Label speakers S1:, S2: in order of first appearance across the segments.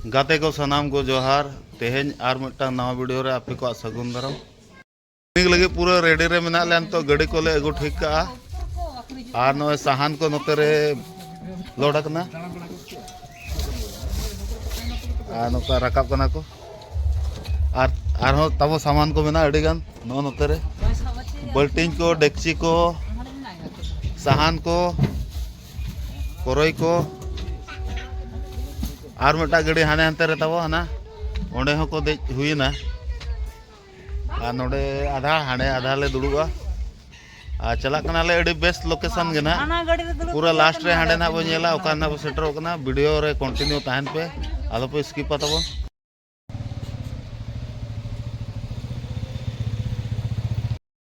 S1: गाते को सनाम को जोहार तेहें आर मिट्टा नवा वीडियो रे आपे को सगुन दाराम लगे पूरा रेडी रे मेना लेन तो गाड़ी को ले अगु ठीक का आर नो साहान को नोते रे लोड कना आर नोका रकाब कना को आर हो तबो सामान को मेना अड़ी गान नो नोते रे बाल्टीन को डेक्ची को साहान को कोरोई को आर मिट्टा गाड़ी हाने हानते रे तबो हना ओंडे हो को देज हुईना आ नोडे आधा हाने आधा ले दुड़ुआ आ चला कना ले अड़ी बेस्ट लोकेशन गे ना पूरा लास्ट रे हांडे ना बो नेला ओका ना बो सेटर कना वीडियो रे कंटिन्यू ताहन पे आलो पे स्किप तबो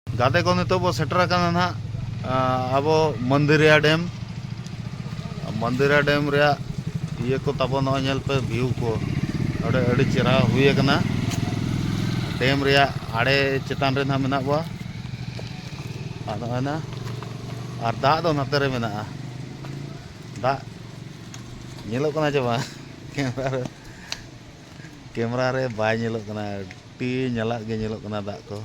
S1: गाते को नितो बो सेटर कना ना आबो मंदिरिया डैम रे ये को तबो न नेल पे व्यू को अड़े अड़ी चेहरा हुई कना डैम रे आड़े चेतान रे ना मेना बो ना और दा दो नते रे मेना दा नेलो कना जबा कैमरा रे बाय नेलो कना टी नेला गे नेलो कना दा को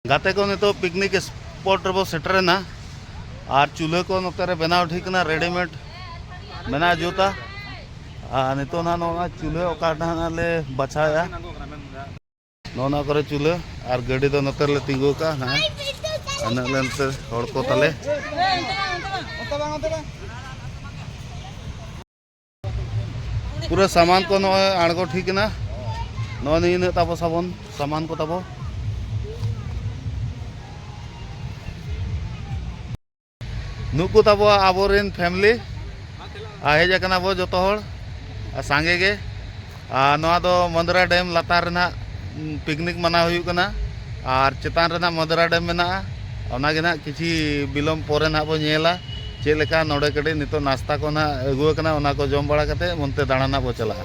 S1: गाते को नितो पिकनिक स्पॉट रे सेटर ना और चूल्हे को नोते रे बनाव ठीक ना रेडीमेड मेना जोता नितो ना नोना चूल्हे ओकाटा ना ले बछाया नोना करे चूल्हे और गाड़ी दो नोते ले तिंगु का ना अन लेनते हड़ को तले पूरा सामान को नो आड़गो ठीक ना नो नी ताबो साबन सामान को ताबो नुकु ताबो आबोरेन फैमिली हेज कना बो जतो हड़ सांगे गे नोआ दो मंदरा डैम लातार ना पिकनिक मना हुई कना और चेतान रेना मंदरा डैम मेना ओनागे ना किछि बिलम पोरे ना बो नेला चेलेका नोडे कड़े नितो नाश्ता को ना अगुआ कना ओना को जम बड़ा कते मनते दाणा बो चला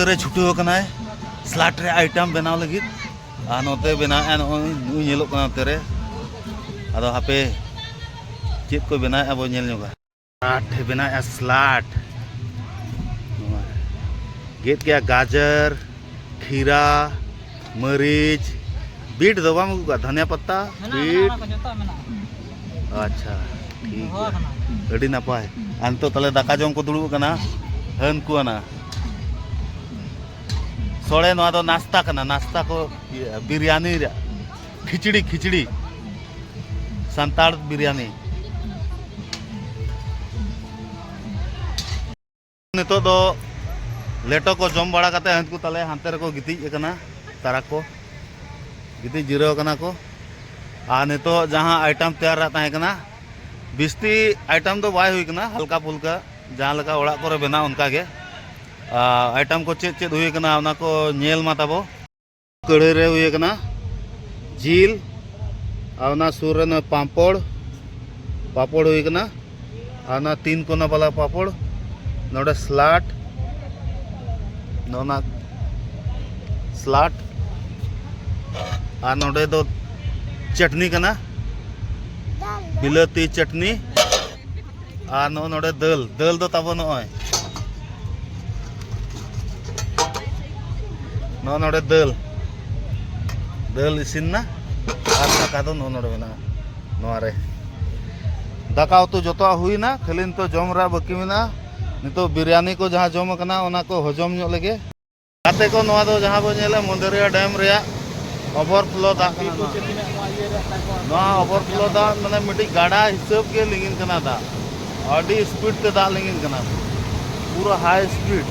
S1: नोते रे छुट्टी कनाय स्लाट रे आइटम बनाव लगित आ नोते बनाए नुई नेलो कना नोते रे आदो हापे चेत को बनाए अब नेल ᱧᱚᱜᱟ स्लाट बनाए स्लाट गेट क्या गाजर खीरा मरीच बीट दो बाम धनिया पत्ता बीट अच्छा ठीक है अड़ी नपाय अंतो तले दाका जम को दुड़ुब कना हन को ना सोड़े नवा दो नाश्ता कना नाश्ता को बिरयानी खिचड़ी खिचड़ी संताड़ बिरयानी नितो दो लेटो को जम बड़ा करते हंत को तले हांते को गिती कना तारा को गिती जिरो कना को आ नितो जहां आइटम तैयार रहता है कना बिस्ती आइटम दो बाय हुई कना हल्का फुल्का जहां लगा ओड़ा को बना उनका के आइटम को चेत चेत हुई कना उना को नेल मा ताबो कड़े रे हुई कना जील आना सुर रे पापड़ पापड़ हुई कना आना 3 कोना वाला पापड़ नोडे स्लाट नोना स्लाट आ नोडे दो चटनी कना बिलाती चटनी आ नोडे दल दल दो ताबो नोय नोडे दल दल इसिन ना आ दाका दो नोडे ना नोरे दाका उतु जतो हुई ना खाली तो जम रा बाकी मेना नितो बिरयानी को जहाँ जम कना ओना को हजम ᱧᱚᱜ लगे गाते को नवा दो जहाँ बो नेला मंदिरिया डैम रे ओवरफ्लो दा नवा ओवरफ्लो दा माने मिटी गाड़ा हिसाब के लिंगिन कना दा अडी स्पीड ते दा लिंगिन कना पूरा हाई स्पीड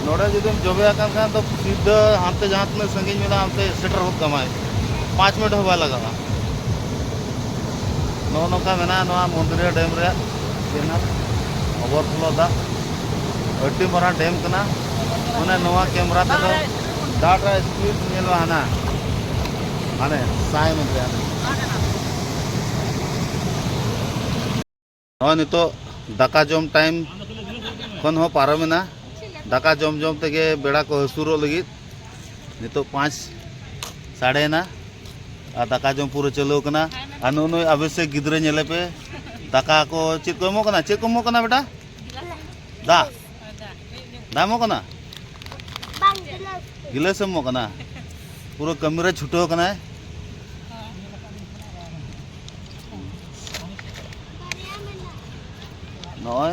S1: नोडे जदम जबे आकान खान तो सीधा हांते जहाँ तने संगीन में हांते सेटर होत कमाय 5 मिनट होबा लगा नो नोका मेना नवा मंदिरिया डैम रे केना ओवरफ्लो दा अड्डी मरा डैम कना उन्हें नवा कैमरा ते दो डाटा स्पीड नेलो हाना माने साय में नो नितो दाका जम टाइम खन हो पारमेना दाका जम जम तेगे बेड़ा को हसुरो लगी नितो 5 साढ़े ना आ दाका जम पूरा चलो कना अनु नु अवश्य गिद्रे नेले पे दाका को चेत को मो कना बेटा दा दा मो कना गिलास मो कना पूरा कमरे छुटो कना नय